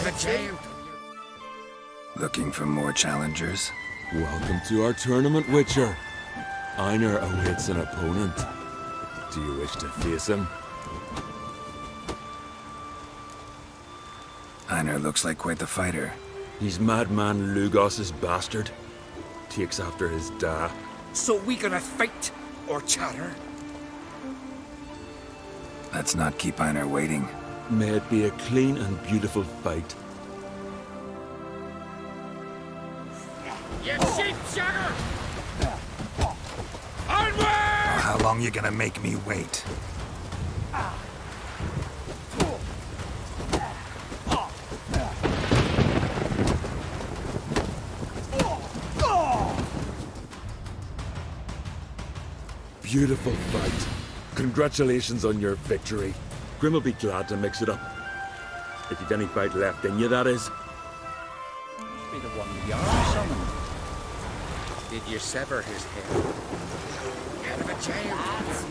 a chance. Looking for more challengers? Welcome to our tournament, Witcher. Einar awaits an opponent. Do you wish to face him? Einar looks like quite the fighter. He's madman Lugos's bastard. Takes after his da. So we gonna fight or chatter? Let's not keep Einar waiting. May it be a clean and beautiful fight. You sheep sugar! Onward! How long you gonna make me wait? Beautiful fight. Congratulations on your victory. Grim will be glad to mix it up. If you've any fight left in you, that is. Must be the one Jarl summoned. Did you sever his head? Out of a chance.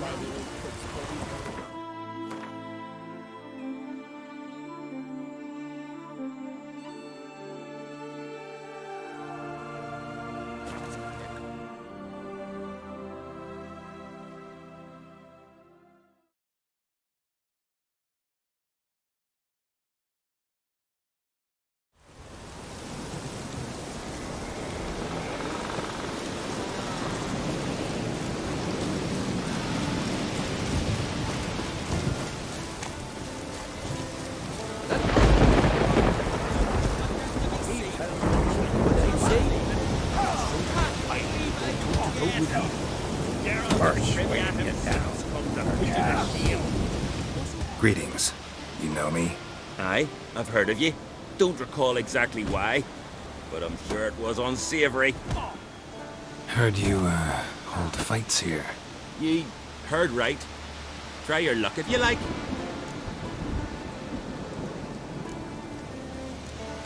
Greetings. You know me? Aye, I've heard of you. Don't recall exactly why, but I'm sure it was unsavory. Heard you, hold fights here. Ye heard right. Try your luck if you like.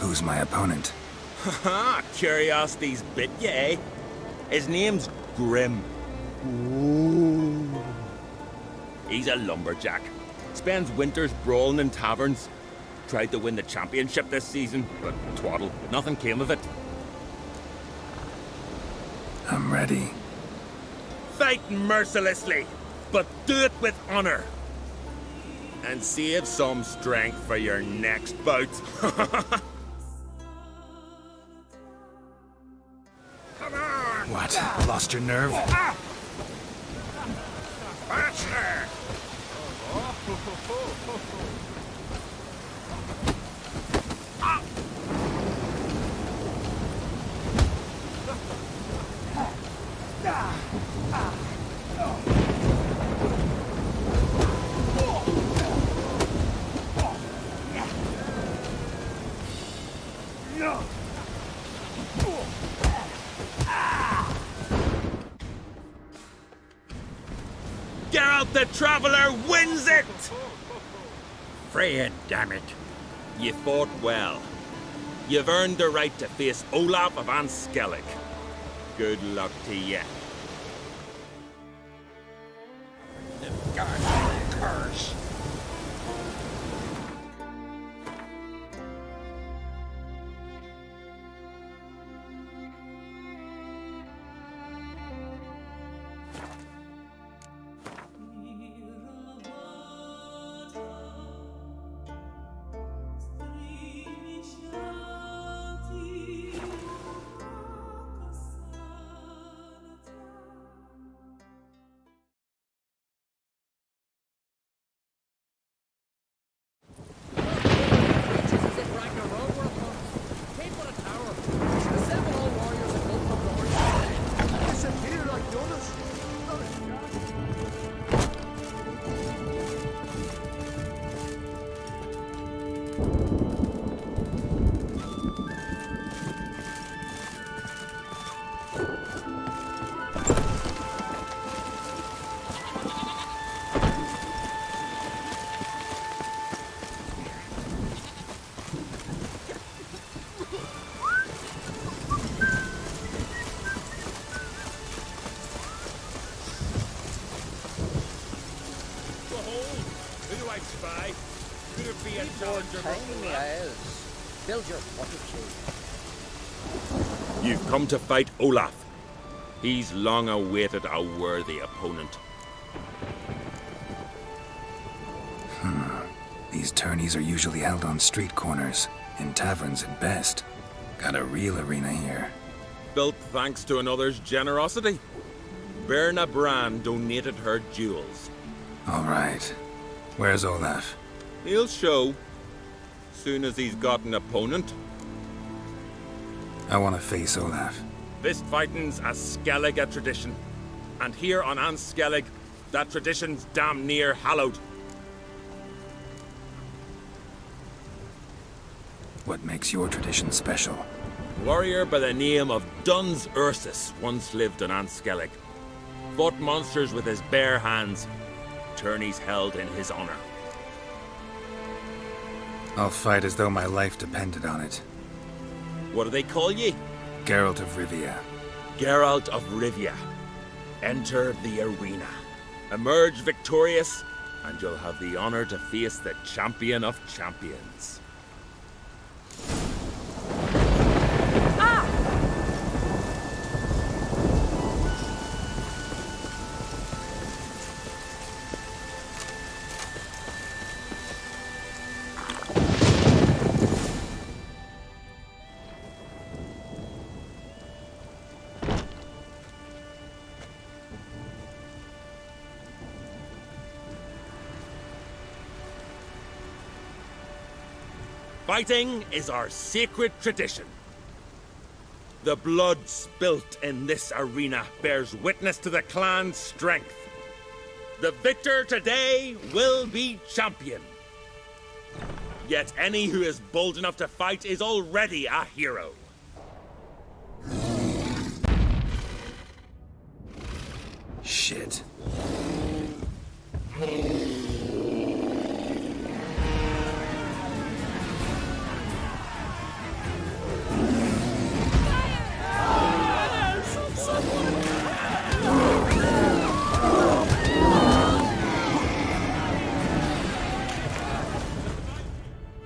Who's my opponent? Haha, curiosity's bit you, eh? His name's Grim. Ooh. He's a lumberjack. Spends winters brawling in taverns. Tried to win the championship this season, but twaddle, nothing came of it. I'm ready. Fight mercilessly, but do it with honor. And save some strength for your next bout. Come on! What? Lost your nerve? Faster! Geralt the Traveler wins it! Freya, damn it. You fought well. You've earned the right to face Olaf of Anskellig. Good luck to you. The goddamn curse! Build your fortitude. You've come to fight Olaf. He's long awaited a worthy opponent. These tourneys are usually held on street corners, in taverns at best. Got a real arena here. Built thanks to another's generosity. Berna Brand donated her jewels. All right. Where's Olaf? He'll show, soon as he's got an opponent. I want to face Olaf. Fist fighting's a Skellige tradition. And here on Skellig, that tradition's damn near hallowed. What makes your tradition special? Warrior by the name of Duns Ursus once lived on Skellig. Fought monsters with his bare hands. Tourneys held in his honor. I'll fight as though my life depended on it. What do they call ye? Geralt of Rivia. Geralt of Rivia. Enter the arena. Emerge victorious, and you'll have the honor to face the champion of champions. Fighting is our sacred tradition. The blood spilt in this arena bears witness to the clan's strength. The victor today will be champion. Yet any who is bold enough to fight is already a hero. Shit.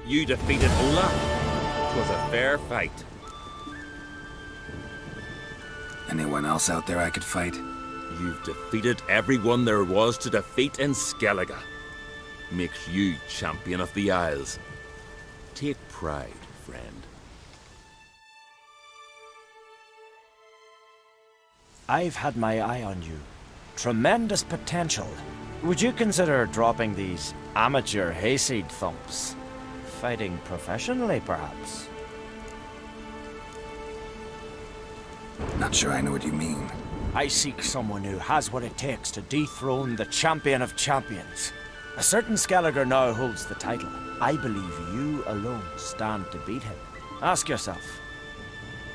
You defeated Olaf. 'Twas a fair fight. Anyone else out there I could fight? You've defeated everyone there was to defeat in Skellige. Makes you champion of the Isles. Take pride, friend. I've had my eye on you. Tremendous potential. Would you consider dropping these amateur hayseed thumps? Fighting professionally, perhaps? Not sure I know what you mean. I seek someone who has what it takes to dethrone the champion of champions. A certain Skelliger now holds the title. I believe you alone stand to beat him. Ask yourself,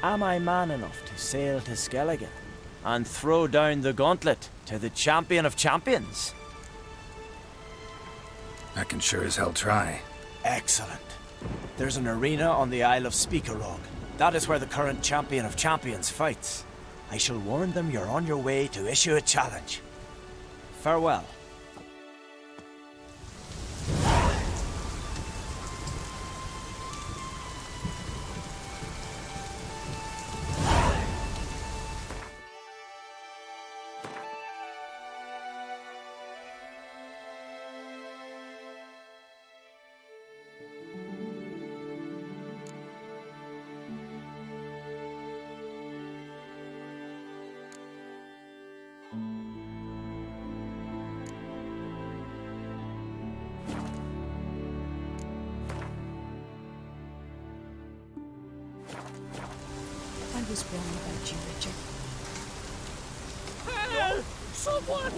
am I man enough to sail to Skellige and throw down the gauntlet to the champion of champions? I can sure as hell try. Excellent. There's an arena on the Isle of Speakerog. That is where the current champion of champions fights. I shall warn them you're on your way to issue a challenge. Farewell. I was wrong about you, Richard. Help! Someone!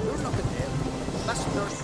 You're not the dead. That's nurse.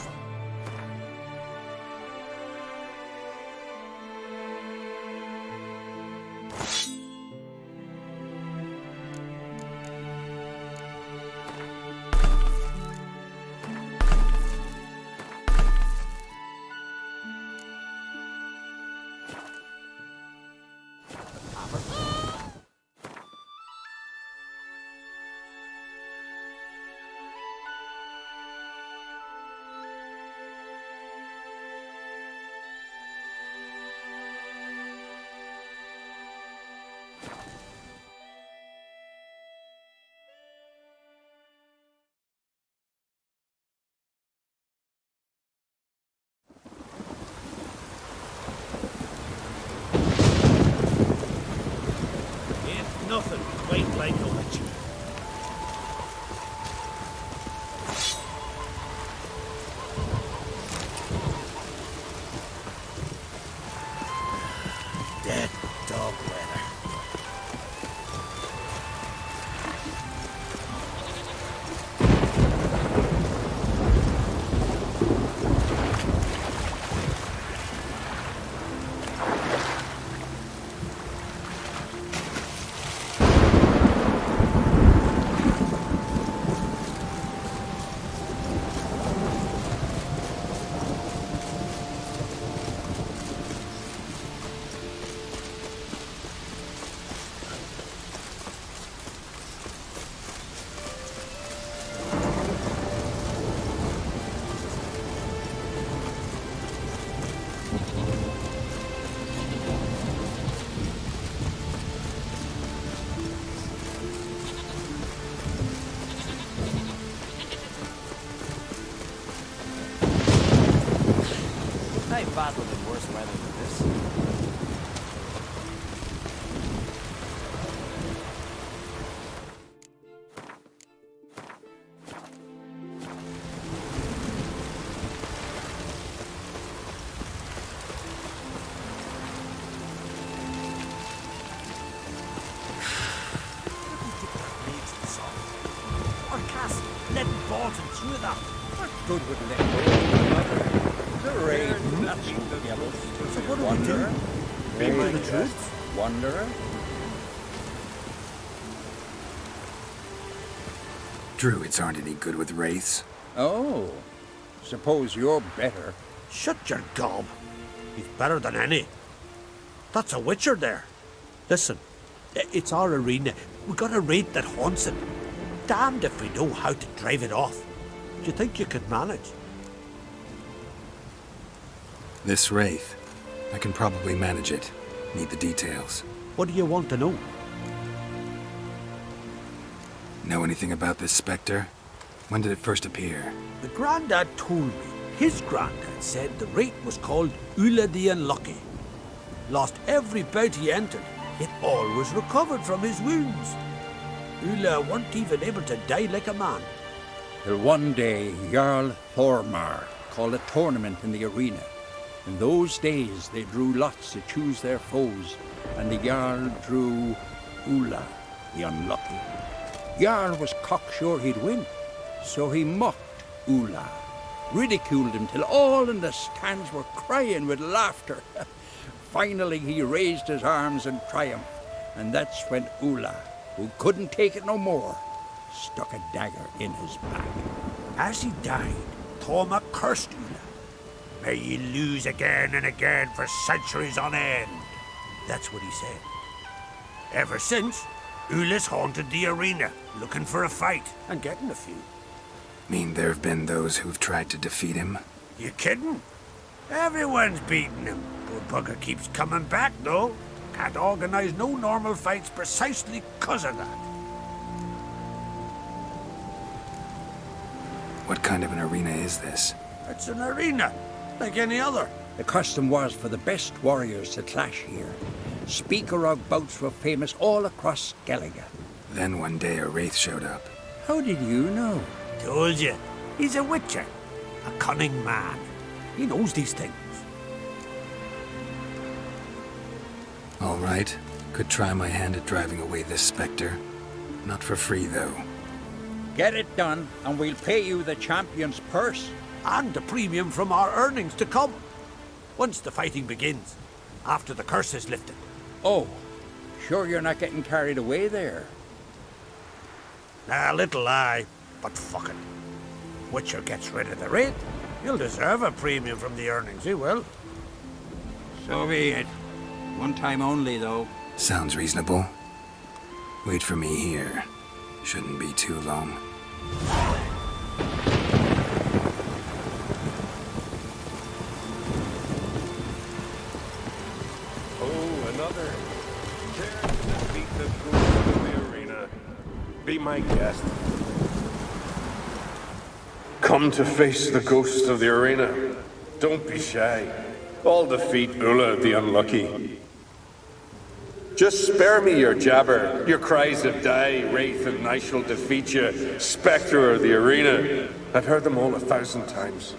I've battled in worse weather than this. Our castle, leaden bolted through that. Good would let go. The rain, nothing the devil. So what do we do? Be Go my to the guest, troops? wanderer. Druids aren't any good with wraiths. Oh, suppose you're better. Shut your gob. He's better than any. That's a witcher there. Listen, it's our arena. We got a wraith that haunts it. Damned if we know how to drive it off. Do you think you could manage? This wraith, I can probably manage it. Need the details. What do you want to know? Know anything about this specter? When did it first appear? The Grandad told me his Grandad said the wraith was called Ula the Unlucky. Lost every bout he entered, yet always recovered from his wounds. Ula weren't even able to die like a man. Till one day, Jarl Thormar called a tournament in the arena. In those days, they drew lots to choose their foes, and the Jarl drew Ula, the Unlucky. Jarl was cocksure he'd win, so he mocked Ula, ridiculed him till all in the stands were crying with laughter. Finally, he raised his arms in triumph, and that's when Ula, who couldn't take it no more, stuck a dagger in his back. As he died, Thorma cursed Ula. May ye lose again and again for centuries on end. That's what he said. Ever since, Ula's haunted the arena, looking for a fight and getting a few. Mean there have been those who've tried to defeat him? You kidding? Everyone's beating him. Poor bugger keeps coming back, though. Can't organize no normal fights precisely 'cause of that. What kind of an arena is this? It's an arena, like any other. The custom was for the best warriors to clash here. Speakerog bouts were famous all across Skellige. Then one day a wraith showed up. How did you know? Told you, he's a witcher, a cunning man. He knows these things. All right, could try my hand at driving away this specter. Not for free, though. Get it done, and we'll pay you the champion's purse. And the premium from our earnings to come. Once the fighting begins, after the curse is lifted. Oh, sure you're not getting carried away there? A little lie, but fuck it. Witcher gets rid of the wraith, he'll deserve a premium from the earnings, he will. So be it. One time only, though. Sounds reasonable. Wait for me here. Shouldn't be too long. Oh, another. Dare to defeat the ghost of the arena. Be my guest. Come to face the ghost of the arena. Don't be shy. I'll defeat Ula the Unlucky. Just spare me your jabber, your cries of die, wraith, and I shall defeat you, spectre of the arena. I've heard them all 1,000 times.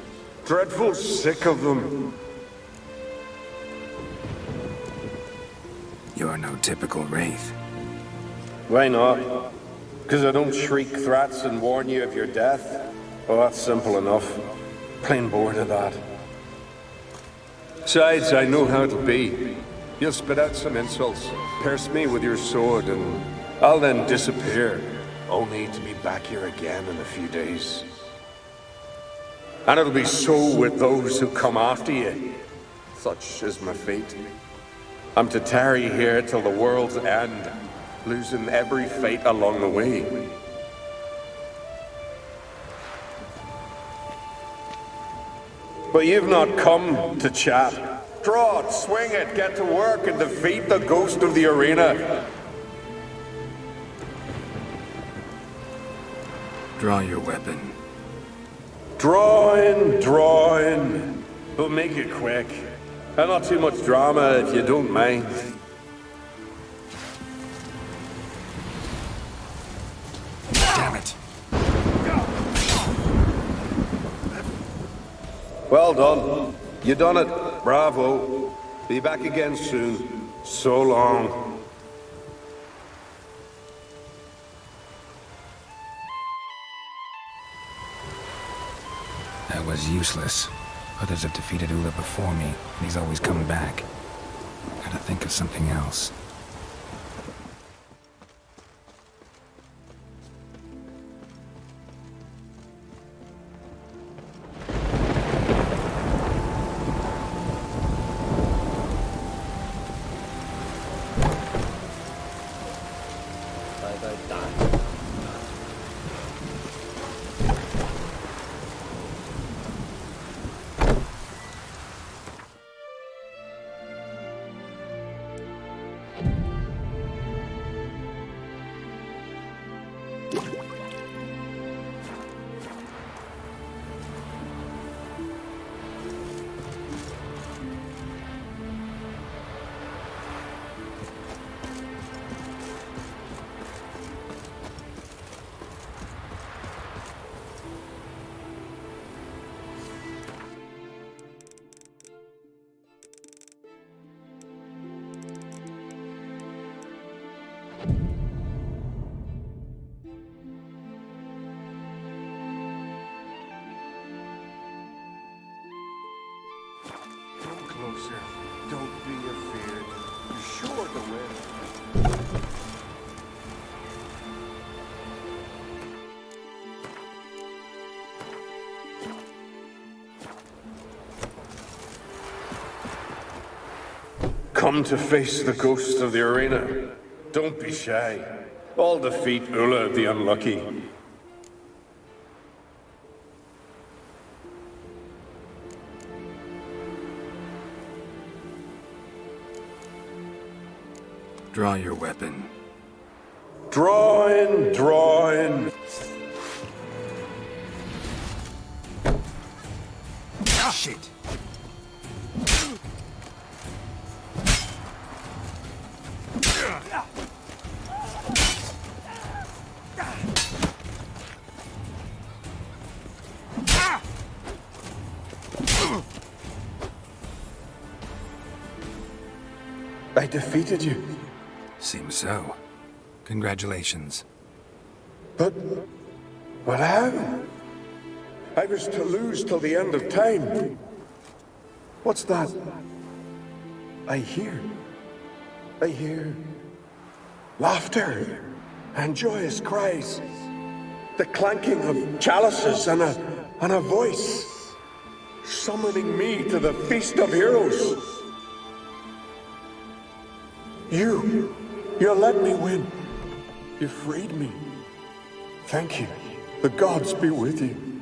Dreadful sick of them. You're no typical wraith. Why not? Because I don't shriek threats and warn you of your death? Well, that's simple enough. Plain bored of that. Besides, I know how it'll be. You'll spit out some insults, pierce me with your sword, and I'll then disappear, only to be back here again in a few days. And it'll be so with those who come after you. Such is my fate. I'm to tarry here till the world's end, losing every fate along the way. But you've not come to chat. Draw it, swing it, get to work and defeat the ghost of the arena. Draw your weapon. Draw in, draw in. but make it quick. And not too much drama if you don't mind. Damn it. Well done. You done it. Bravo. Be back again soon. So long. That was useless. Others have defeated Ula before me, and he's always come back. Gotta think of something else. Come closer. Don't be afeard. You're sure to win. Come to face the ghost of the arena. Don't be shy. I'll defeat Ula the Unlucky. Draw your weapon. Drawing, drawing. Shit! I defeated you. Seems so. Congratulations. But how? I was to lose till the end of time. What's that? I hear laughter and joyous cries. The clanking of chalices and a voice summoning me to the feast of heroes. You let me win. You freed me. Thank you. The gods be with you.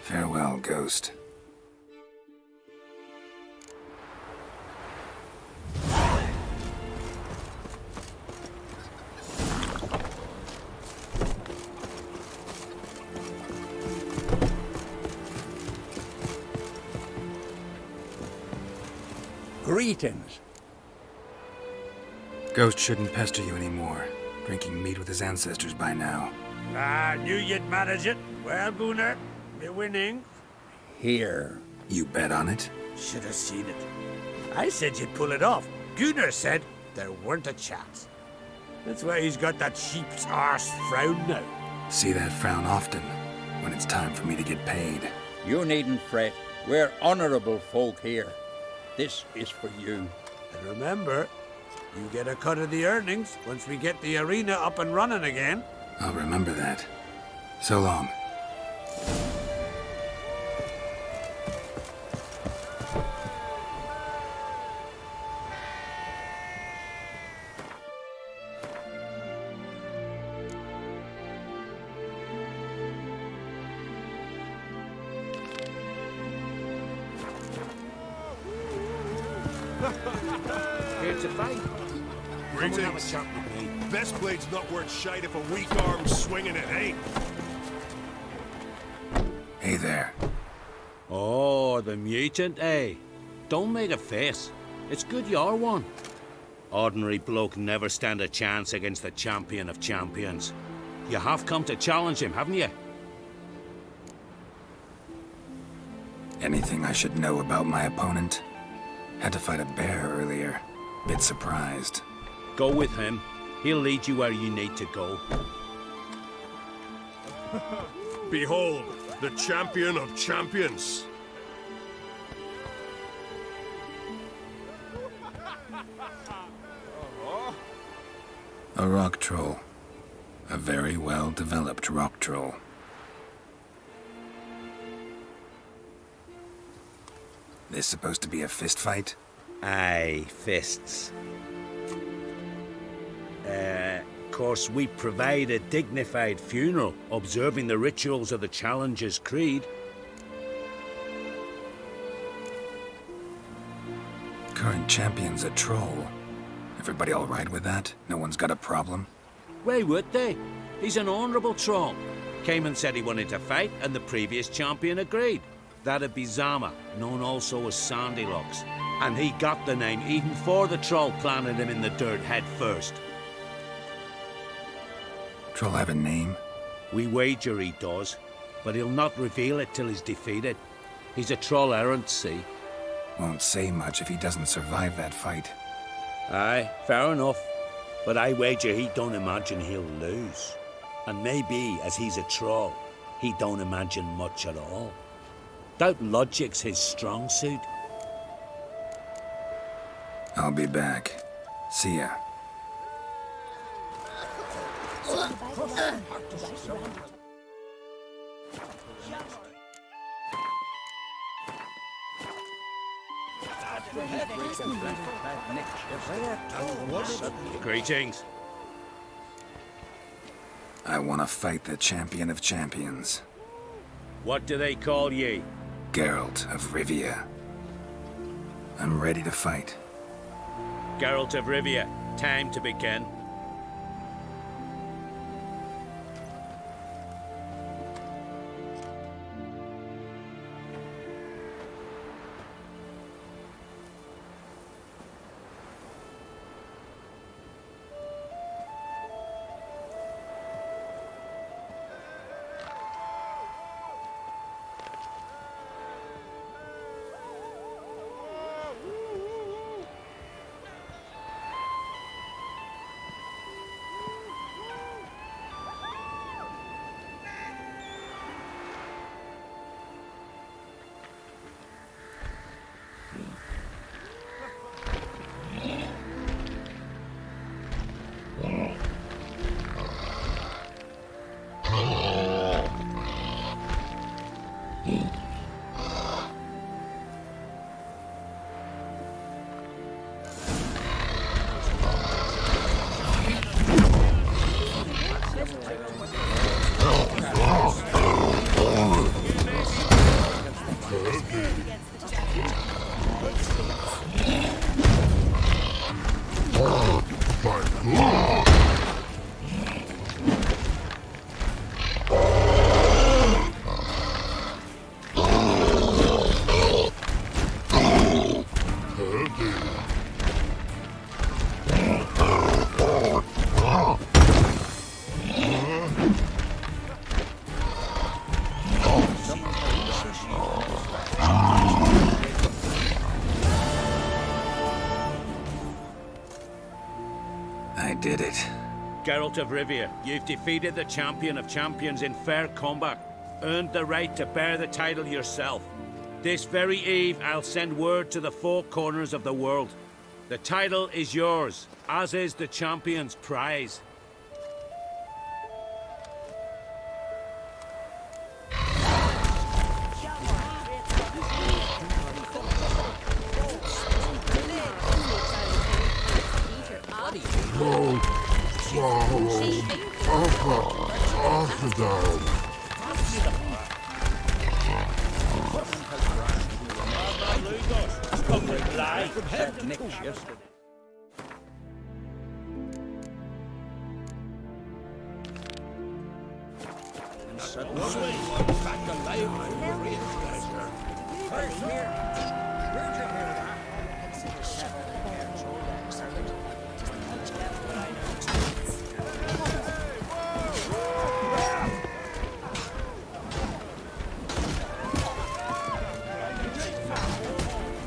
Farewell, Ghost. Greetings. Ghost shouldn't pester you anymore. Drinking meat with his ancestors by now. I knew you'd manage it. Well, Gunnar, you're winning. Here. You bet on it? Should have seen it. I said you'd pull it off. Gunnar said there weren't a chance. That's why he's got that sheep's arse frown now. See that frown often, when it's time for me to get paid. You needn't fret. We're honorable folk here. This is for you. And remember, you get a cut of the earnings once we get the arena up and running again. I'll remember that. So long. Here to fight. Greetings. Best blade's not worth shite if a weak arm's swinging it, eh? Hey there. Oh, the mutant, eh? Don't make a face. It's good you're one. Ordinary bloke never stand a chance against the champion of champions. You have come to challenge him, haven't you? Anything I should know about my opponent? Had to fight a bear earlier. Bit surprised. Go with him. He'll lead you where you need to go. Behold, the champion of champions. A rock troll. A very well-developed rock troll. This supposed to be a fist fight? Aye, fists. Of course, we provide a dignified funeral, observing the rituals of the Challenger's Creed. Current champion's a troll. Everybody all right with that? No one's got a problem? Why would they? He's an honourable troll. Came and said he wanted to fight, and the previous champion agreed. That'd be Zama, known also as Sandylocks. And he got the name even before the troll planted him in the dirt head first. Troll have a name? We wager he does, but he'll not reveal it till he's defeated. He's a troll errant, see? Won't say much if he doesn't survive that fight. Aye, fair enough. But I wager he don't imagine he'll lose. And maybe, as he's a troll, he don't imagine much at all. Doubt logic's his strong suit. I'll be back. See ya. Greetings. I want to fight the champion of champions. What do they call ye? Geralt of Rivia. I'm ready to fight. Geralt of Rivia, time to begin. I did it. Geralt of Rivia, you've defeated the champion of champions in fair combat. Earned the right to bear the title yourself. This very eve, I'll send word to the four corners of the world. The title is yours, as is the champion's prize. Suddenly, back alive with great pleasure.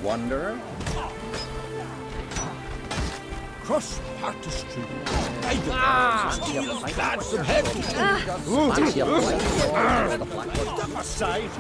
Wanderer? Cross part the street. Steal clad some head. Step aside.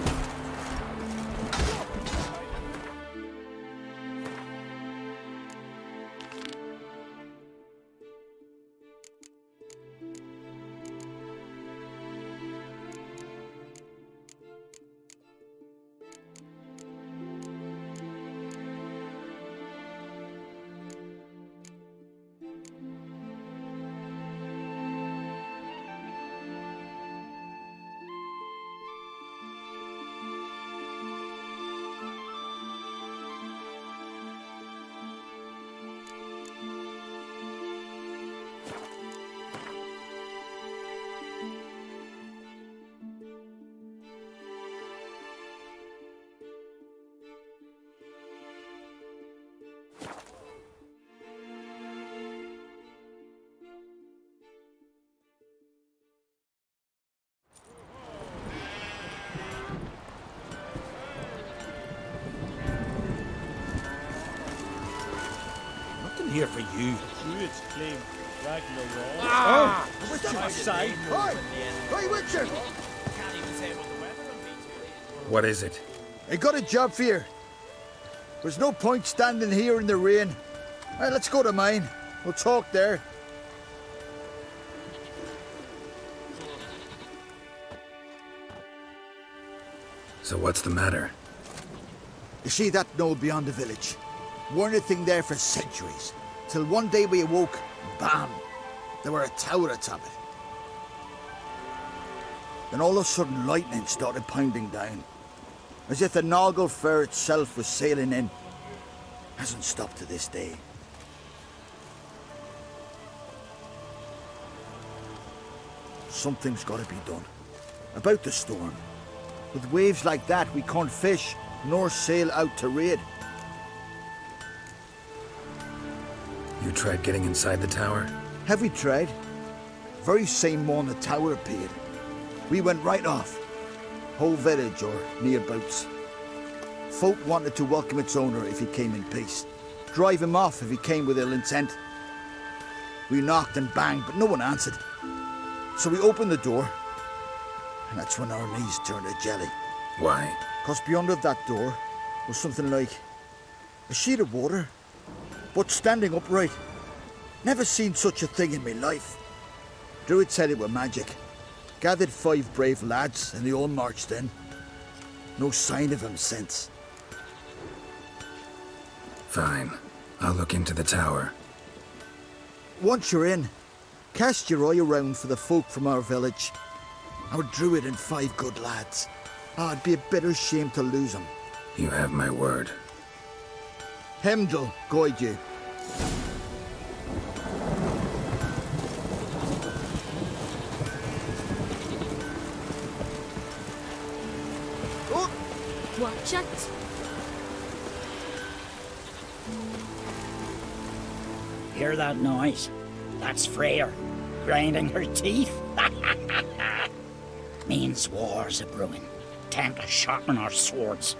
Here for you. It's clean. Step aside. Hey, Witcher! What is it? I got a job for you. There's no point standing here in the rain. Right, let's go to mine. We'll talk there. So what's the matter? You see that knoll beyond the village? Weren't a thing there for centuries. Till one day we awoke, bam! There were a tower atop it. Then all of a sudden lightning started pounding down. As if the Noggle Fair itself was sailing in. Hasn't stopped to this day. Something's got to be done. About the storm. With waves like that, we can't fish, nor sail out to raid. You tried getting inside the tower? Have we tried? Very same morning the tower appeared. We went right off. Whole village or nearabouts. Folk wanted to welcome its owner if he came in peace. Drive him off if he came with ill intent. We knocked and banged, but no one answered. So we opened the door, and that's when our knees turned to jelly. Why? 'Cause beyond of that door was something like a sheet of water, but standing upright. Never seen such a thing in my life. Druid said it were magic. Gathered 5 brave lads, and they all marched in. No sign of him since. Fine. I'll look into the tower. Once you're in, cast your eye around for the folk from our village. Our druid and 5 good lads. It'd be a bitter shame to lose them. You have my word. Hemdall guide you. Watch it. Hear that noise? That's Freyr, grinding her teeth. Means war's a brewing. Time to sharpen our swords.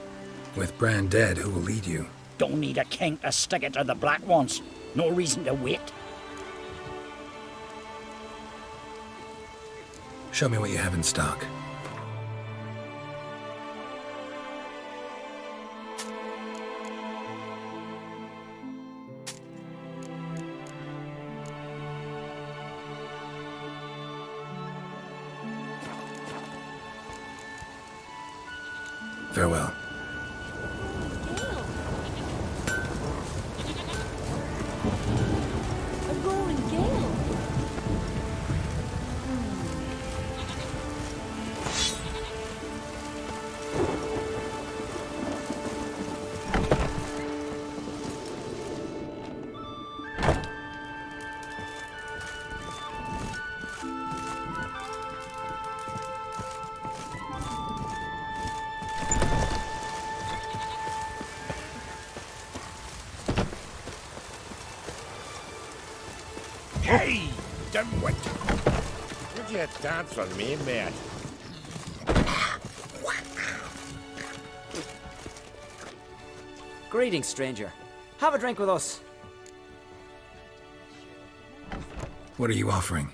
With Bran dead, who will lead you? Don't need a king to stick it to the Black Ones. No reason to wait. Show me what you have in stock. Farewell. A roaring gale. Hey, dimwit! Would you dance on me, mate? Greetings, stranger. Have a drink with us. What are you offering?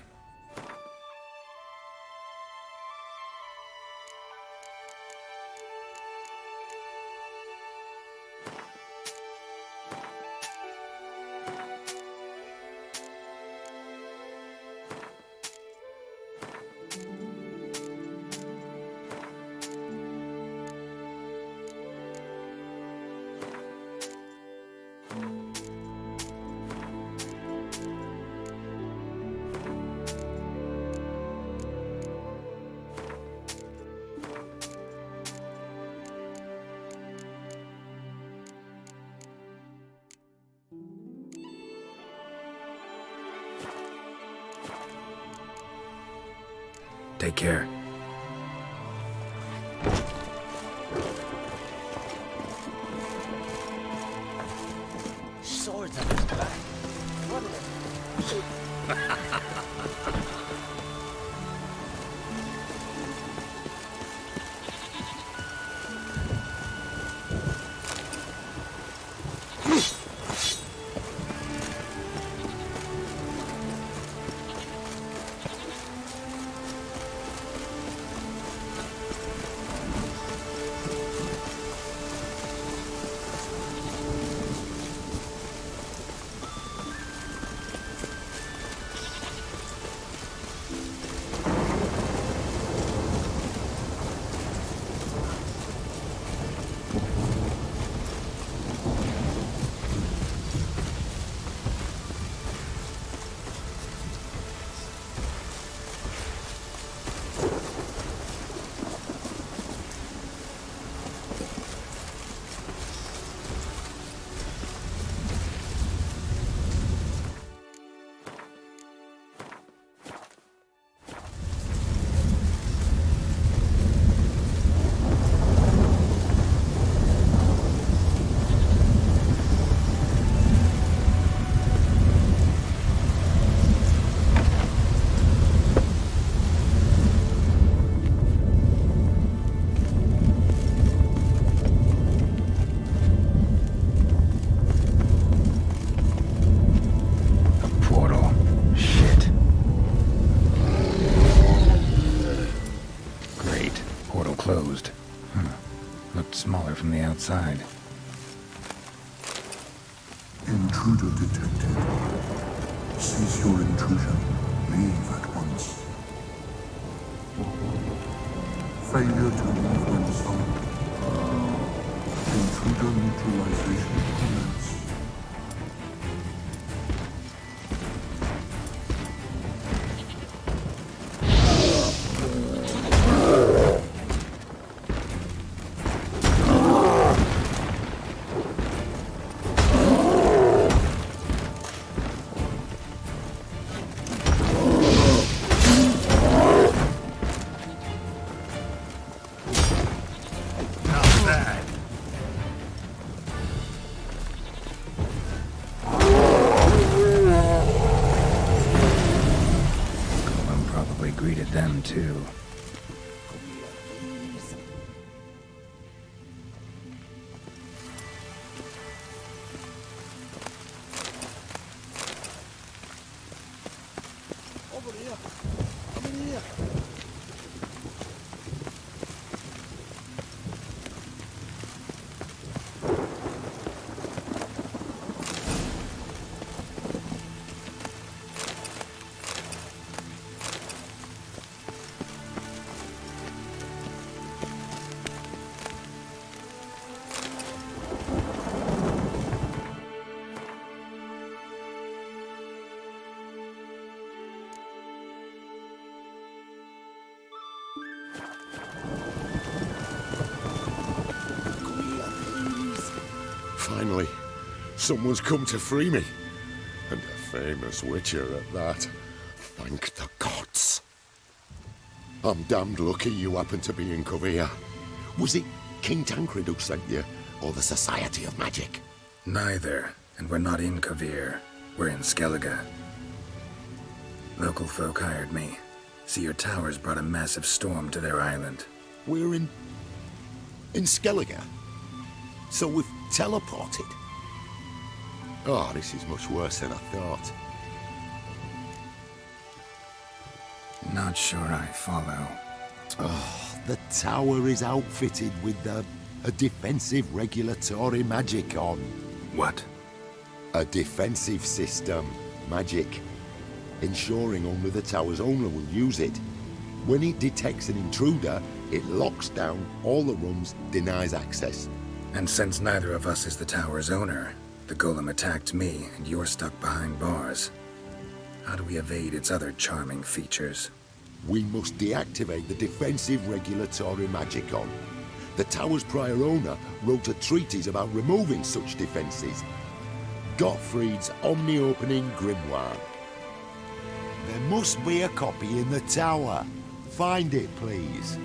Take care. Swords on his back. What Closed. Looked smaller from the outside. Intruder detected. Cease your intrusion. Leave at once. Failure to leave when summoned. Intruder neutralization commence. Greeted them too. Over here. Come in here. Finally, someone's come to free me. And a famous witcher at that. Thank the gods. I'm damned lucky you happen to be in Kovir. Was it King Tancred who sent you, or the Society of Magic? Neither. And we're not in Kovir. We're in Skellige. Local folk hired me. See, your towers brought a massive storm to their island. We're in Skellige. So we've teleported. Oh, this is much worse than I thought. Not sure I follow. Oh, the tower is outfitted with a defensive regulatory magic on. What? A defensive system. Magic. Ensuring only the tower's owner will use it. When it detects an intruder, it locks down all the rooms, denies access. And since neither of us is the tower's owner, the golem attacked me and you're stuck behind bars. How do we evade its other charming features? We must deactivate the defensive regulatory magicon. The tower's prior owner wrote a treatise about removing such defenses. Gottfried's omni-opening grimoire. There must be a copy in the tower. Find it, please.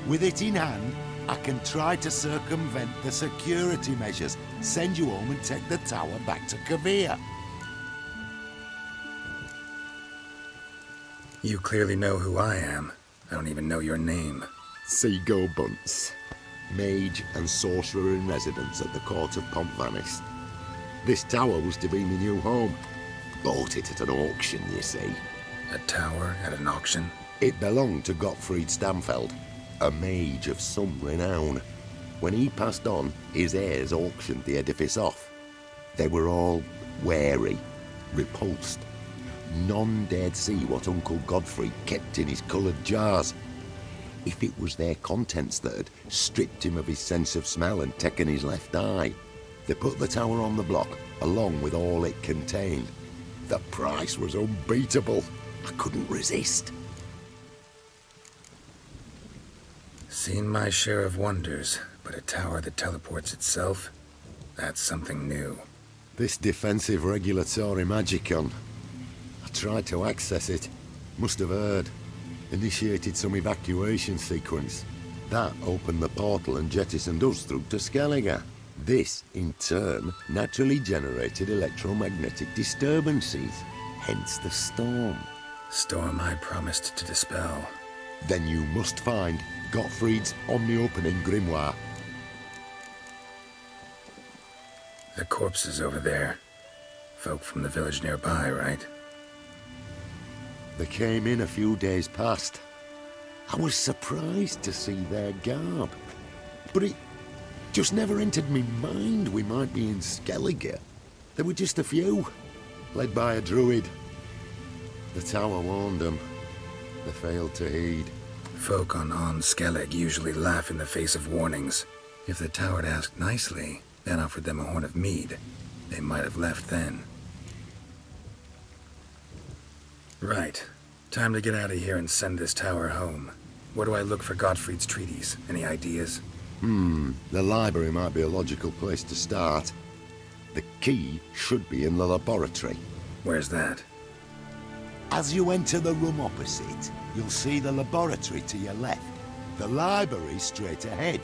With it in hand, I can try to circumvent the security measures, send you home and take the tower back to Kavir. You clearly know who I am. I don't even know your name. Seago Bunce, mage and sorcerer in residence at the court of Pontvanis. This tower was to be my new home. Bought it at an auction, you see. A tower at an auction? It belonged to Gottfried Stamfeld, a mage of some renown. When he passed on, his heirs auctioned the edifice off. They were all wary, repulsed. None dared see what Uncle Godfrey kept in his coloured jars. If it was their contents that had stripped him of his sense of smell and taken his left eye, they put the tower on the block, along with all it contained. The price was unbeatable. I couldn't resist. Seen my share of wonders, but a tower that teleports itself? That's something new. This defensive regulatory magicon. I tried to access it. Must have heard. Initiated some evacuation sequence. That opened the portal and jettisoned us through to Skellige. This, in turn, naturally generated electromagnetic disturbances. Hence the storm. Storm I promised to dispel. Then you must find Gottfried's omni-opening grimoire. The corpses over there. Folk from the village nearby, right? They came in a few days past. I was surprised to see their garb. But it just never entered me mind we might be in Skellige. There were just a few, led by a druid. The tower warned them. They failed to heed. Folk on Skellig usually laugh in the face of warnings. If the tower had asked nicely, then offered them a horn of mead, they might have left then. Right. Time to get out of here and send this tower home. Where do I look for Gottfried's treatise? Any ideas? The library might be a logical place to start. The key should be in the laboratory. Where's that? As you enter the room opposite, you'll see the laboratory to your left. The library straight ahead.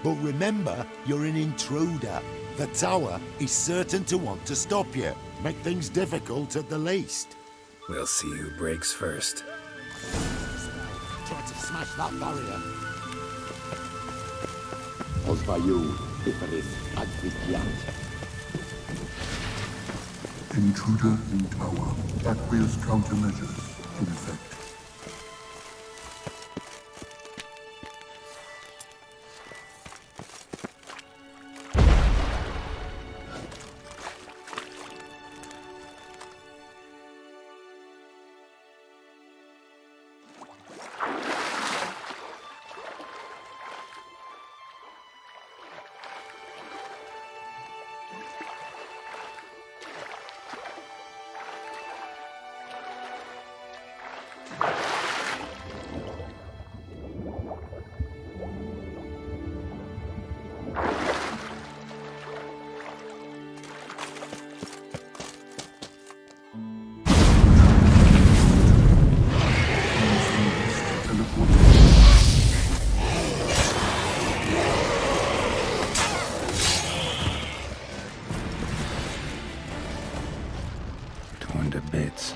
But remember, you're an intruder. The tower is certain to want to stop you. Make things difficult at the least. We'll see who breaks first. Try to smash that barrier. Ozvayu, Ifaris, Advikyat. Intruder in tower. Aqueous countermeasures in effect. Torn to bits.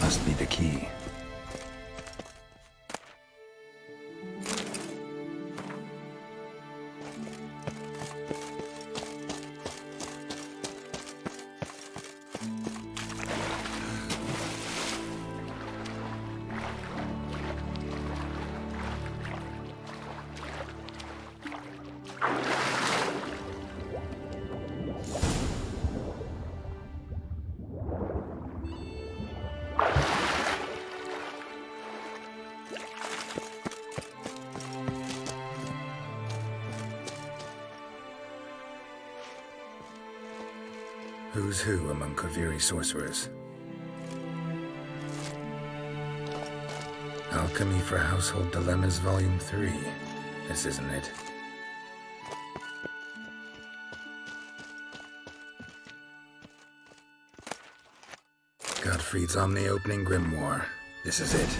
must be the key. Who's who among Kaviri sorcerers? Alchemy for Household Dilemmas, Volume 3. This isn't it. Gottfried's Omni-Opening Grimoire. This is it.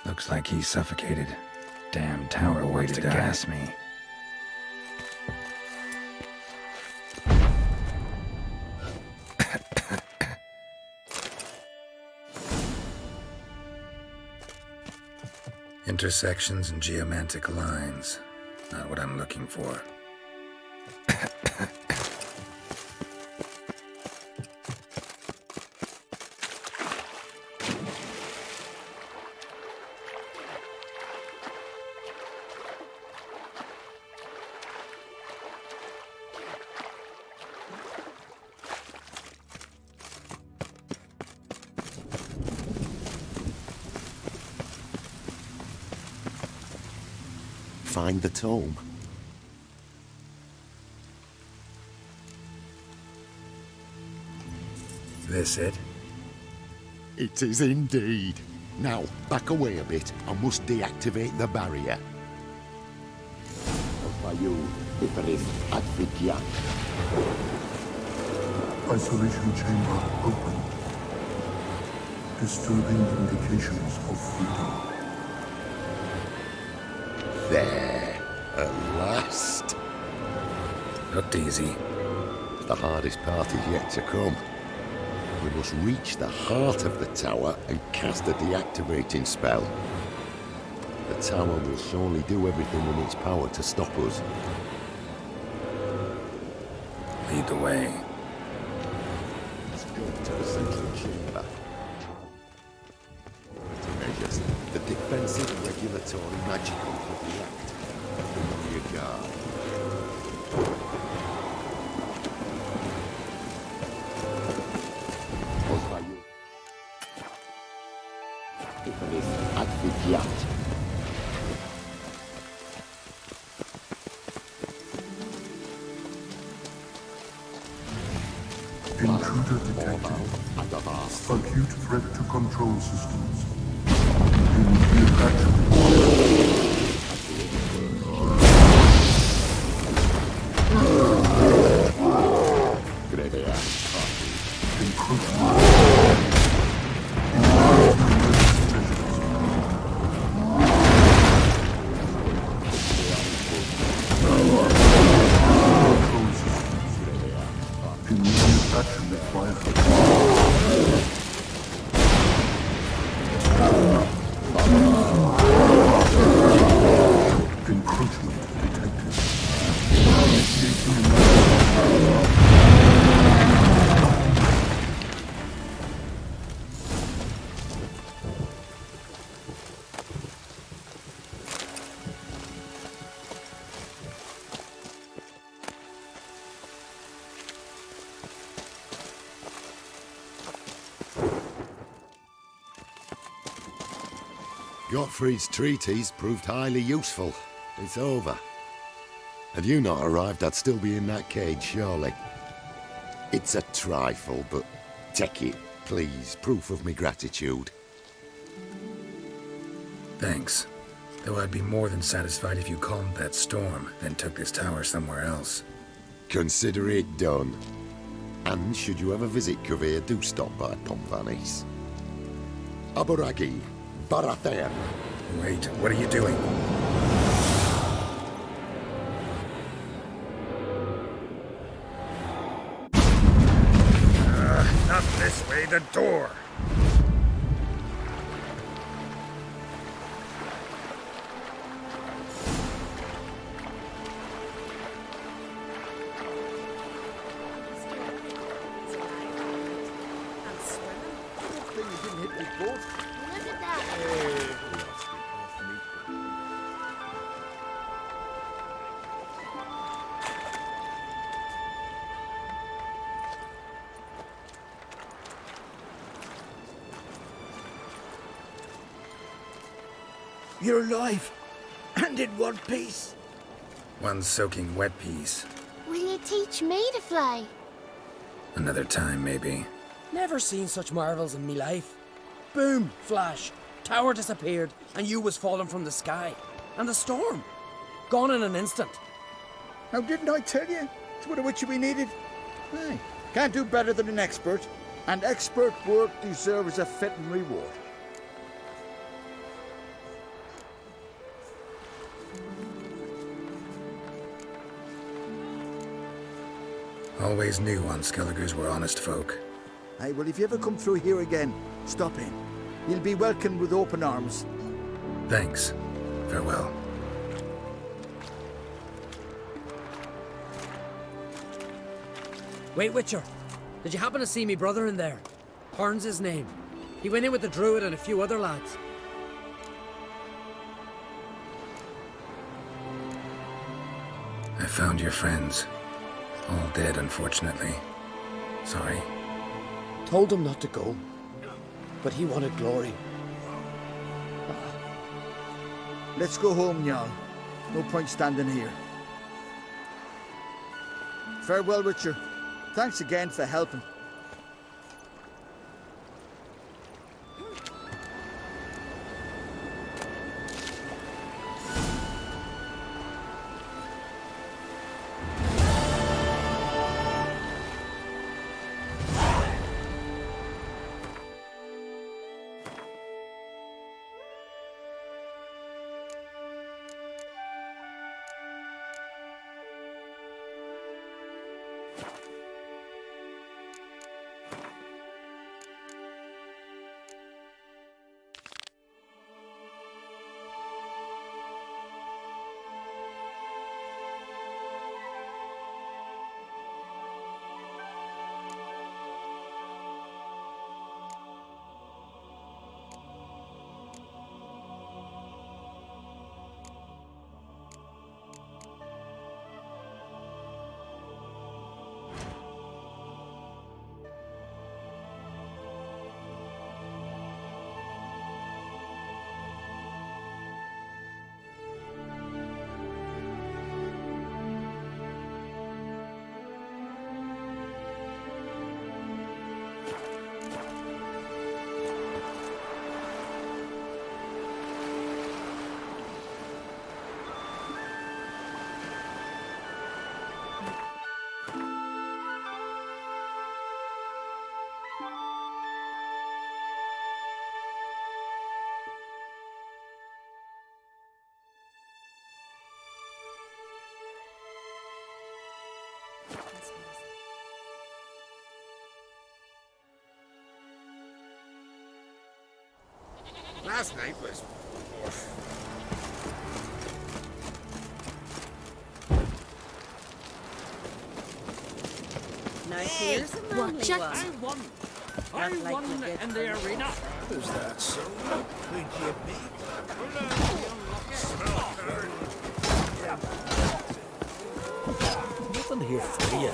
Looks like he's suffocated. Damn tower wants to gas me. Intersections and geomantic lines. Not what I'm looking for. Find the tome. This it? It is indeed. Now, back away a bit. I must deactivate the barrier. Isolation chamber opened. Disturbing indications of freedom. There, at last. Looked easy. The hardest part is yet to come. We must reach the heart of the tower and cast a deactivating spell. The tower will surely do everything in its power to stop us. Lead the way. Let's go to the central chamber. Measures. The defensive, regulatory, magical of the act. Be on your guard. Intruder detected. Acute threat to control systems. Immediate action Gottfried's treatise proved highly useful. It's over. Had you not arrived, I'd still be in that cage, surely. It's a trifle, but take it, please. Proof of me gratitude. Thanks. Though I'd be more than satisfied if you calmed that storm, then took this tower somewhere else. Consider it done. And should you ever visit Kavir, do stop by Pomvanis. Aboragi, Barathair. Wait, what are you doing? Not this the door. Look at that. You're alive. And in one piece. One soaking wet piece. Will you teach me to fly? Another time, maybe. Never seen such marvels in me life. Boom, flash, tower disappeared, and you was falling from the sky. And the storm. Gone in an instant. Now, didn't I tell you? It's what a witcher we needed. Aye. Can't do better than an expert. And expert work deserves a fitting reward. Always knew on Skelligers were honest folk. Aye, well, if you ever come through here again, stop in. You'll be welcomed with open arms. Thanks. Farewell. Wait, Witcher. Did you happen to see me brother in there? Horn's his name. He went in with the druid and a few other lads. I found your friends. All dead, unfortunately. Sorry. Told him not to go. But he wanted glory. Let's go home, Jarl. No point standing here. Farewell, Witcher. Thanks again for helping. Last night was... Now here's a watch it. I won in the arena. Is that so? Could you be? Nothing here for you.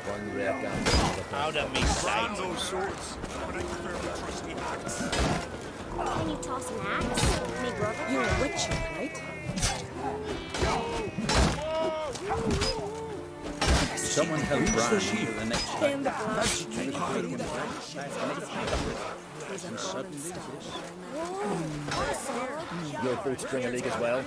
One rare gun. Out of me sight. Those swords. But I prefer my trusty axe. Can you toss an axe? Me brother? You're a witcher, right? Someone help Brian to the next Stand fight. up. And suddenly this. Your boots bring a league as well.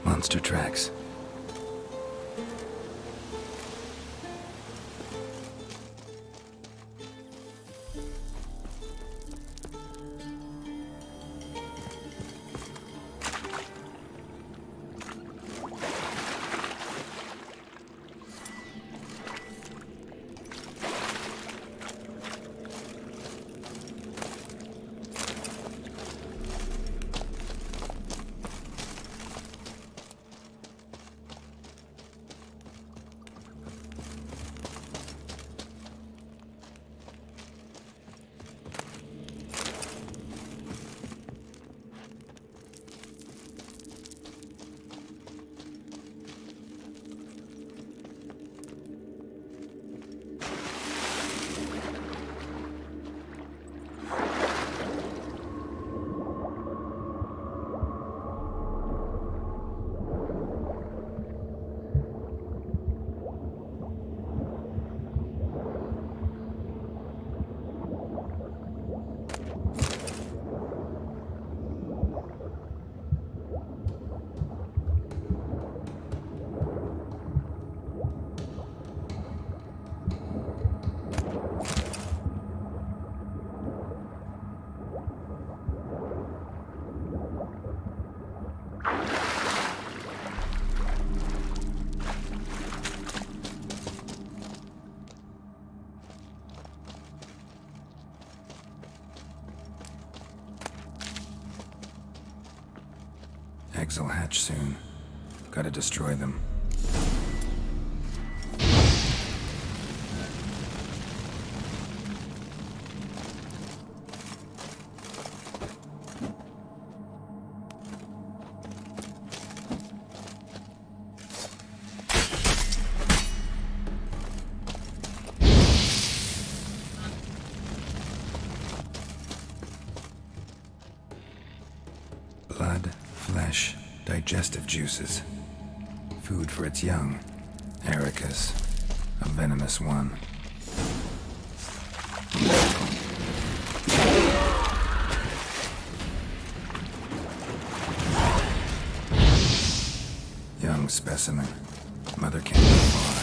Monster tracks. Eggs will hatch soon. Gotta destroy them. Flesh, digestive juices. Food for its young. Ericus, a venomous one. Young specimen. Mother can't go far.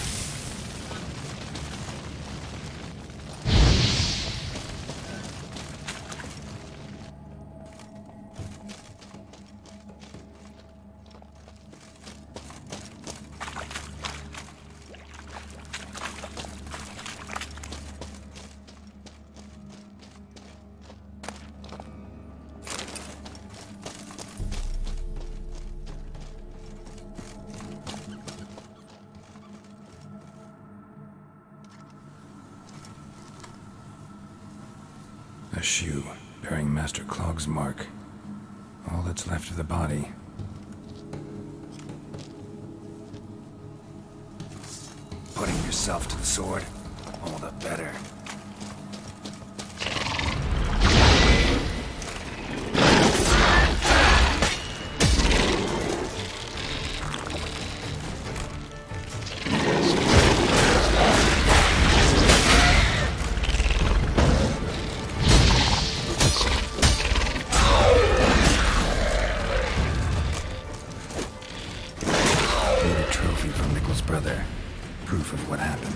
A shoe bearing Master Clog's mark. All that's left of the body. Putting yourself to the sword, all the better. Brother, proof of what happened.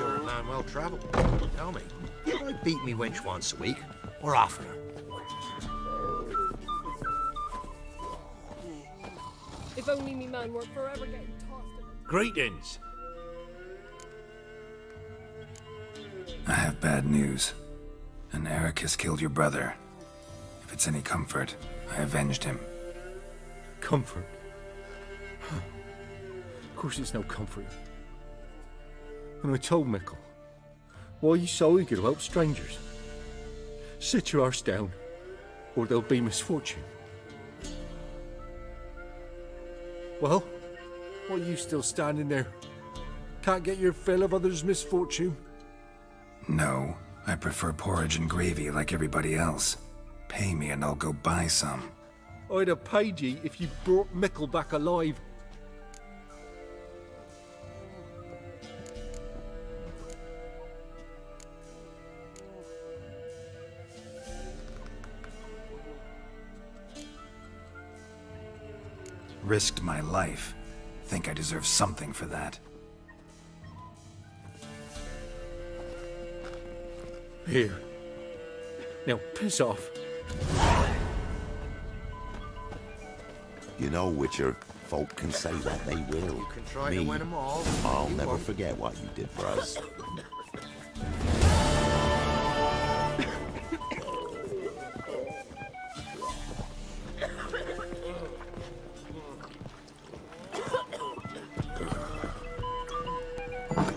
you're a man well travelled. Tell me, can I beat me wench once a week, or oftener? If only me man weren't forever getting tossed in. Greetings. I have bad news. An Eric has killed your brother. If it's any comfort, I avenged him. Comfort? Of course it's no comfort. And I told Mickle, why you so eager to help strangers? Sit your arse down, or there'll be misfortune. Well, why are you still standing there? Can't get your fill of others' misfortune? No, I prefer porridge and gravy like everybody else. Pay me and I'll go buy some. I'd have paid ye if you brought Mickle back alive. Risked my life. Think I deserve something for that. Here. Now piss off. You know, Witcher, folk can say what they will. You can try to win them all. I'll You never won't. forget what you did for us.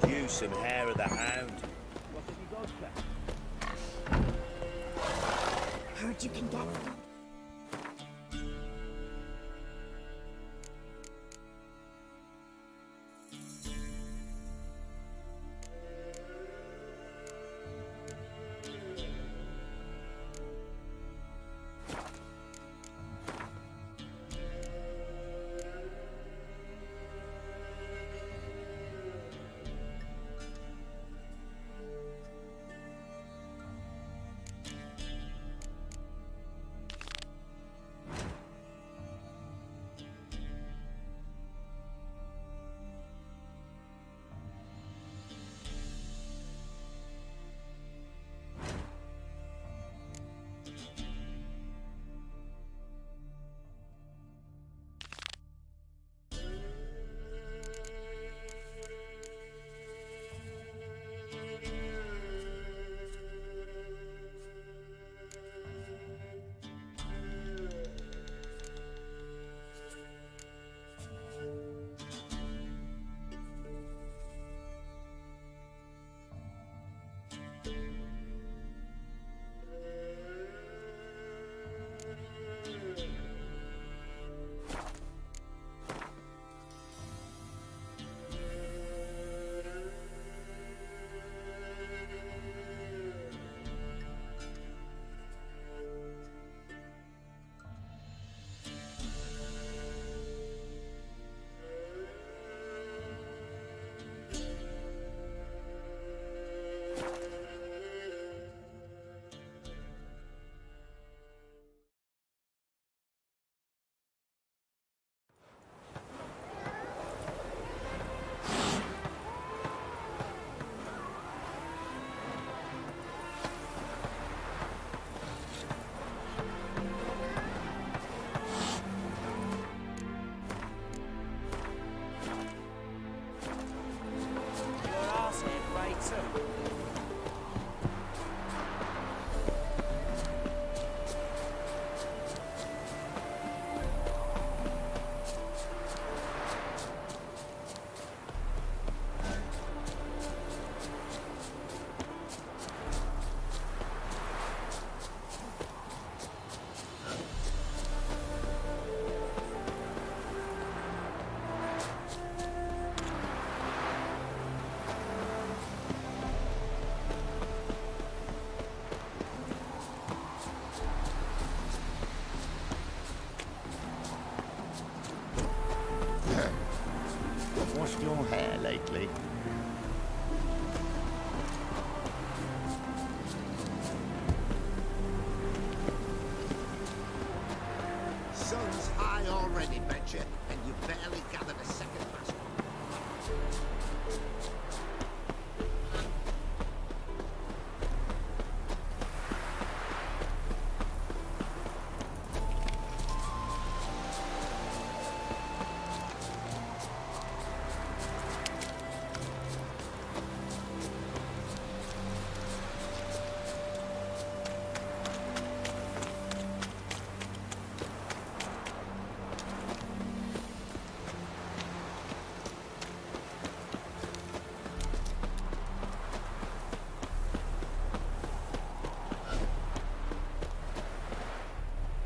You some hair of the hound. What have you got, Heard you can get them.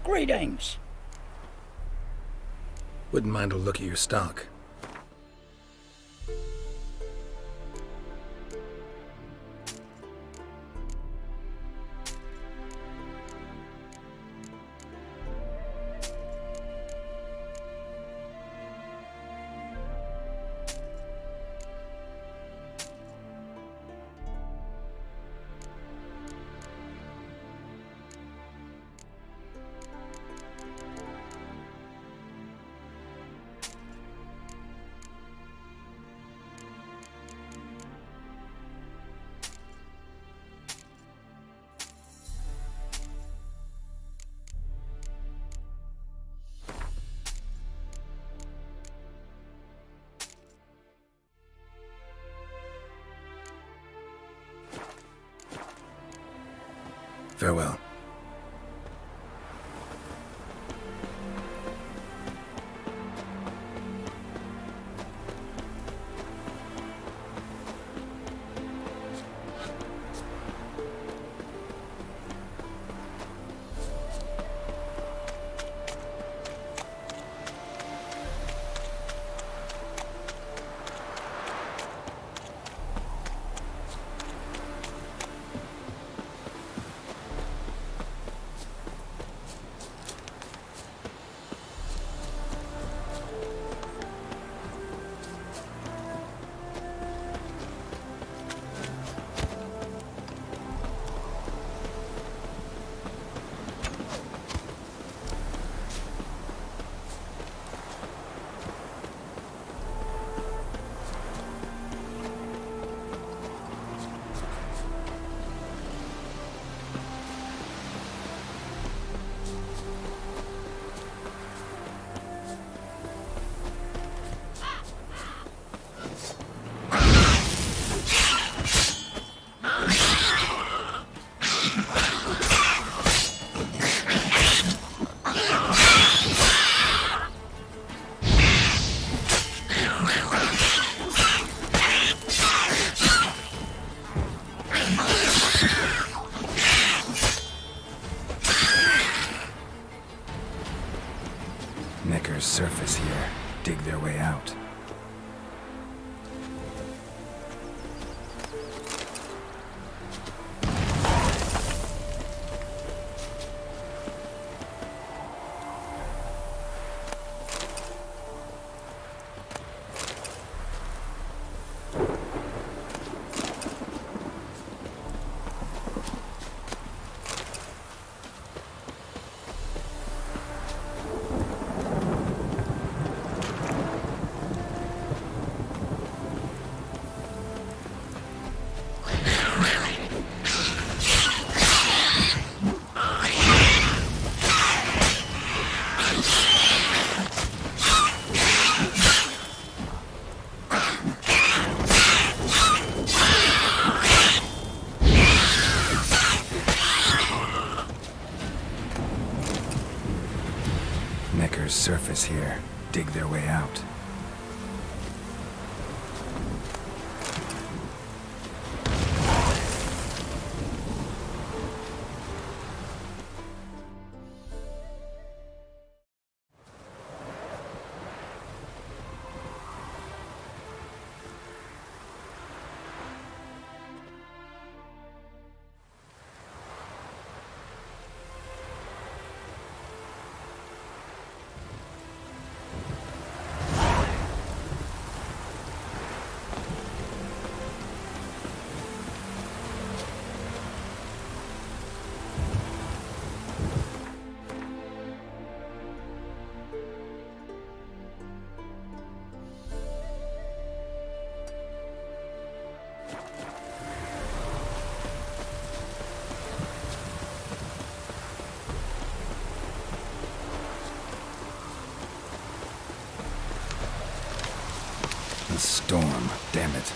Greetings. Wouldn't mind a look at your stock. Farewell. Necker's surface here. Dig their way out. Necker's surface here. Dig their way out. The storm, damn it.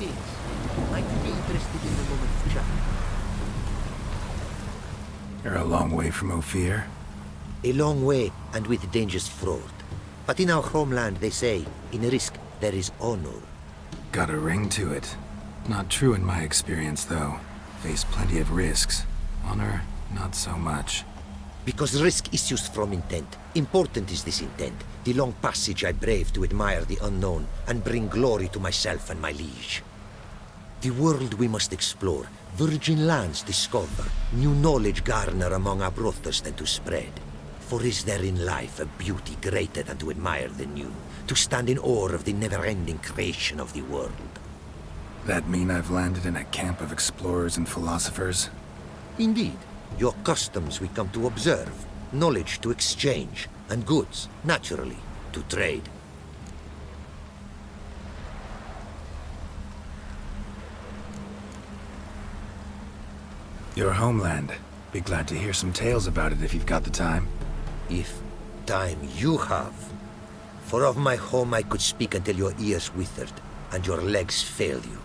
things. Might be interested in the moment of chat. You're a long way from Ophir. A long way, and with dangers fraught. But in our homeland, they say, in risk, there is honor. Got a ring to it. Not true in my experience, though. Face plenty of risks. Honor, not so much. Because risk issues from intent. Important is this intent. The long passage I brave to admire the unknown and bring glory to myself and my liege. The world we must explore, virgin lands discover, new knowledge garner among our brothers than to spread. For is there in life a beauty greater than to admire the new, to stand in awe of the never-ending creation of the world? That mean I've landed in a camp of explorers and philosophers? Indeed. Your customs we come to observe, knowledge to exchange, and goods, naturally, to trade. Your homeland. Be glad to hear some tales about it if you've got the time. If time you have. For of my home I could speak until your ears withered, and your legs failed you.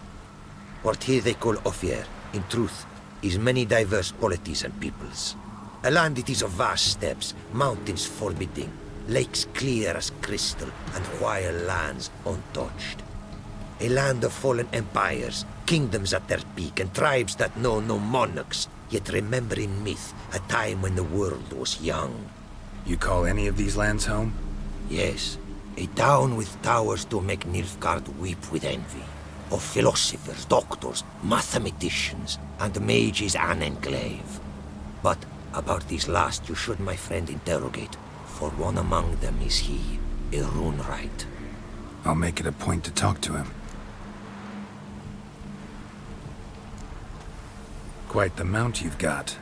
What here they call Ophir, in truth, is many diverse polities and peoples. A land it is of vast steppes, mountains forbidding, lakes clear as crystal, and wild lands untouched. A land of fallen empires, kingdoms at their peak, and tribes that know no monarchs, yet remember in myth a time when the world was young. You call any of these lands home? Yes, a town with towers to make Nilfgaard weep with envy. Of philosophers, doctors, mathematicians, and mages an enclave. But about these last you should, my friend, interrogate, for one among them is he, a rune-wright. I'll make it a point to talk to him. Quite the mount you've got.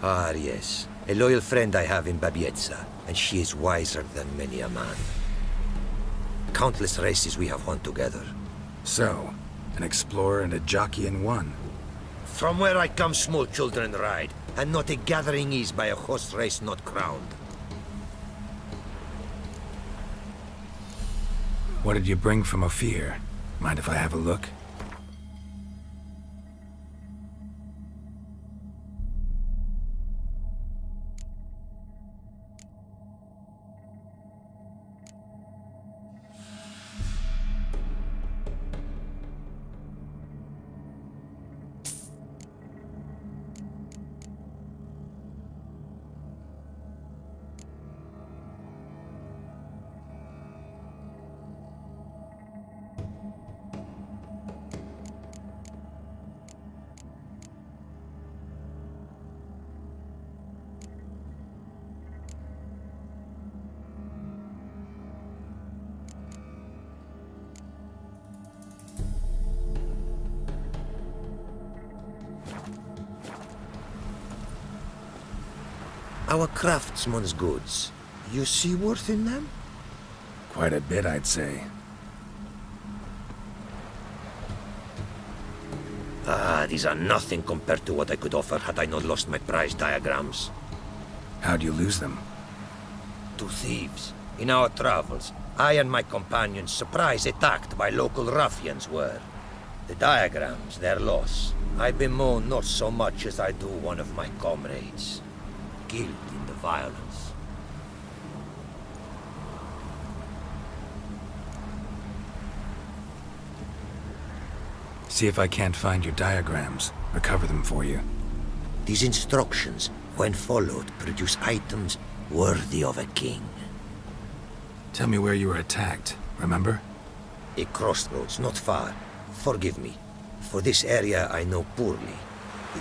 Ah, yes. A loyal friend I have in Babietza, and she is wiser than many a man. Countless races we have won together. So, an explorer and a jockey in one. From where I come, small children ride, and not a gathering is by a horse race not crowned. What did you bring from Ophir? Mind if I have a look? Our craftsman's goods. You see worth in them? Quite a bit, I'd say. Ah, these are nothing compared to what I could offer had I not lost my prized diagrams. How'd you lose them? To thieves. In our travels, I and my companions surprise attacked by local ruffians were. The diagrams, their loss. I bemoan not so much as I do one of my comrades. Killed in the violence. See if I can't find your diagrams. Recover them for you. These instructions, when followed, produce items worthy of a king. Tell me where you were attacked, remember? A crossroads, not far. Forgive me. For this area I know poorly.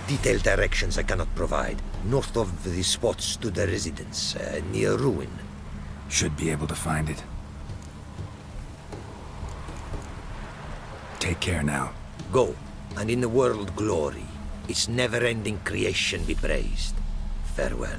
Detailed directions I cannot provide. North of the spot stood a residence, near ruin. Should be able to find it. Take care now. Go, and in the world glory. Its never-ending creation be praised. Farewell.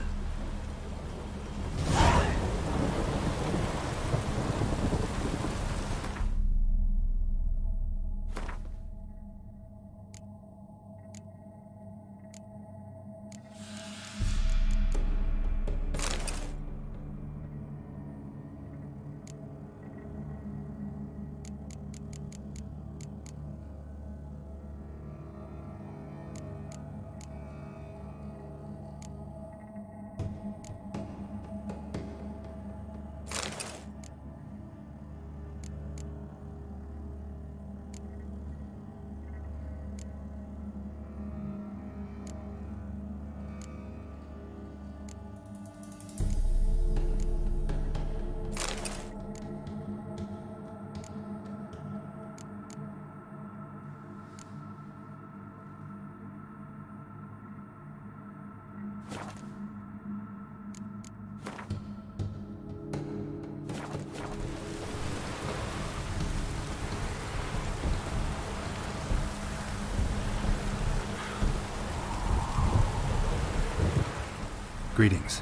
Greetings.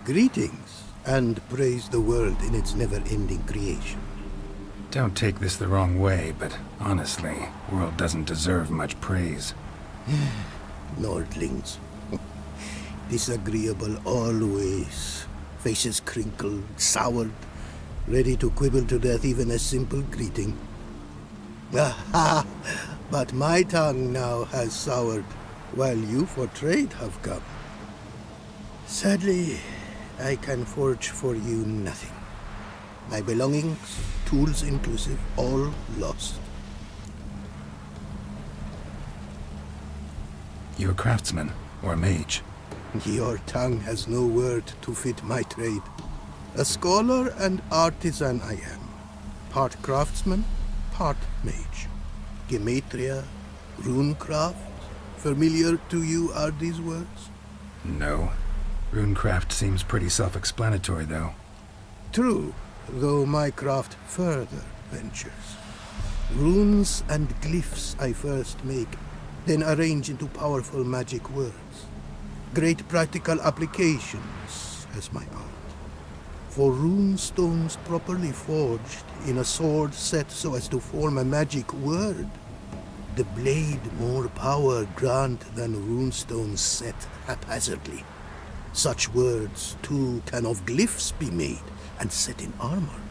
Greetings, and praise the world in its never-ending creation. Don't take this the wrong way, but honestly, world doesn't deserve much praise. Nordlings. Disagreeable always. Faces crinkled, soured, ready to quibble to death even a simple greeting. Aha! But my tongue now has soured, while you for trade have come. Sadly, I can forge for you nothing. My belongings, tools inclusive, all lost. You a craftsman, or a mage? Your tongue has no word to fit my trade. A scholar and artisan I am. Part craftsman, part mage. Gematria, runecraft, familiar to you are these words? No. Runecraft seems pretty self-explanatory, though. True, though my craft further ventures. Runes and glyphs I first make, then arrange into powerful magic words. Great practical applications as my art. For rune stones properly forged in a sword set so as to form a magic word, the blade more power grant than rune stones set haphazardly. Such words, too, can of glyphs be made and set in armor.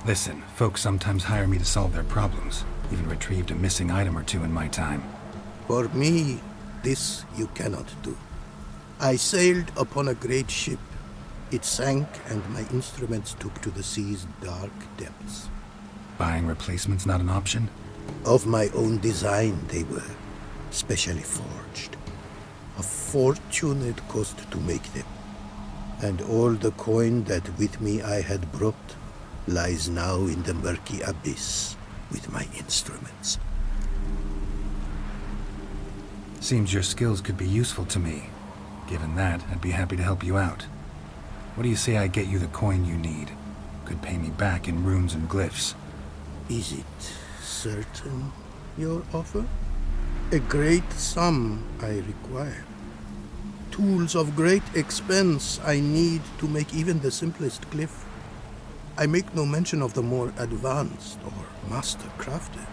Listen, folks sometimes hire me to solve their problems. Even retrieved a missing item or two in my time. For me, this you cannot do. I sailed upon a great ship. It sank, and my instruments took to the sea's dark depths. Buying replacements not an option? Of my own design they were, specially forged. A fortune it cost to make them. And all the coin that with me I had brought lies now in the murky abyss with my instruments. Seems your skills could be useful to me. Given that, I'd be happy to help you out. What do you say I get you the coin you need? Could pay me back in runes and glyphs. Is it certain, your offer? A great sum I require. Tools of great expense I need to make even the simplest glyph. I make no mention of the more advanced or master-crafted.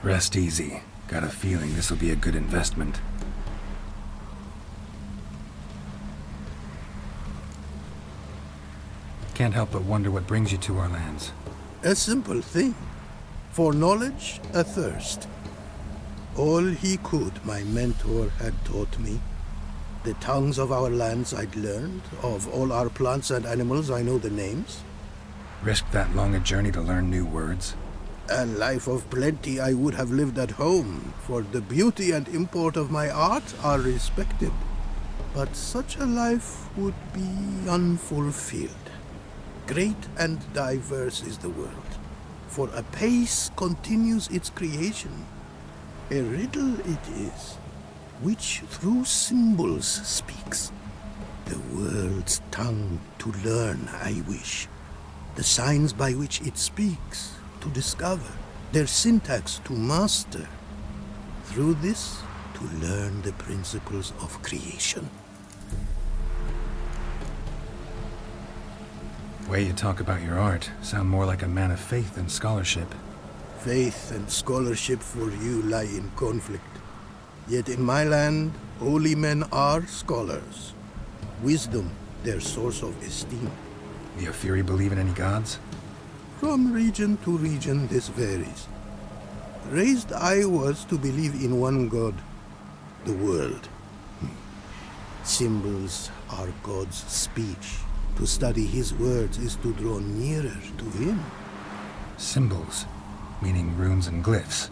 Rest easy. Got a feeling this'll be a good investment. Can't help but wonder what brings you to our lands. A simple thing. For knowledge, a thirst. All he could, my mentor had taught me. The tongues of our lands I'd learned. Of all our plants and animals, I know the names. Risked that long a journey to learn new words? A life of plenty I would have lived at home, for the beauty and import of my art are respected. But such a life would be unfulfilled. Great and diverse is the world, for a pace continues its creation. A riddle it is, which through symbols speaks. The world's tongue to learn I wish, the signs by which it speaks to discover, their syntax to master. Through this, to learn the principles of creation. Way you talk about your art sound more like a man of faith than scholarship. Faith and scholarship for you lie in conflict. Yet in my land, holy men are scholars. Wisdom, their source of esteem. The Ophiri believe in any gods? From region to region, this varies. Raised I was to believe in one God, the world. Symbols are God's speech. To study his words is to draw nearer to him. Symbols, meaning runes and glyphs.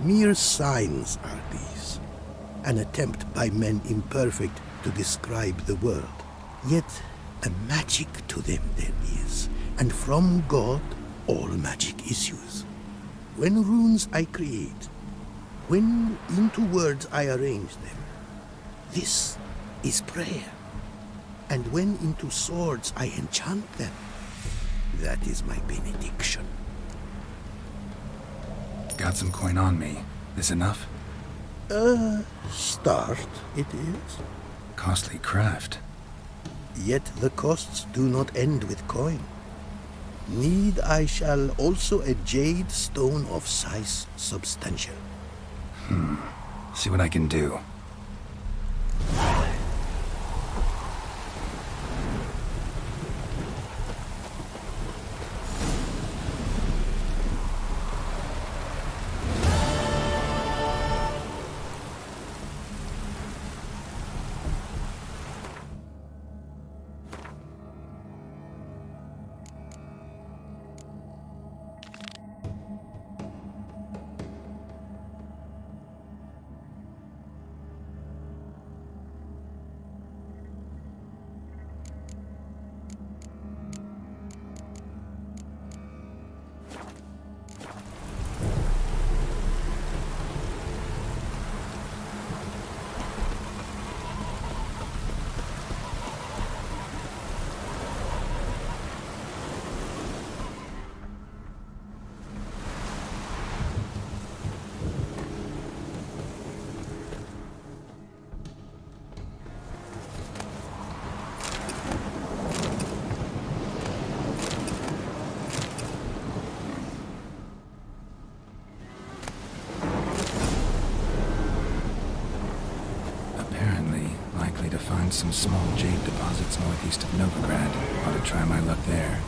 Mere signs are these. An attempt by men imperfect to describe the world. Yet a magic to them there is, and from God all magic issues. When runes I create, when into words I arrange them, this is prayer. And when into swords I enchant them, that is my benediction. Got some coin on me. This enough? Start it is. Costly craft. Yet the costs do not end with coin. Need I shall also a jade stone of size substantial. See what I can do. Likely to find some small jade deposits northeast of Novigrad. Ought to try my luck there.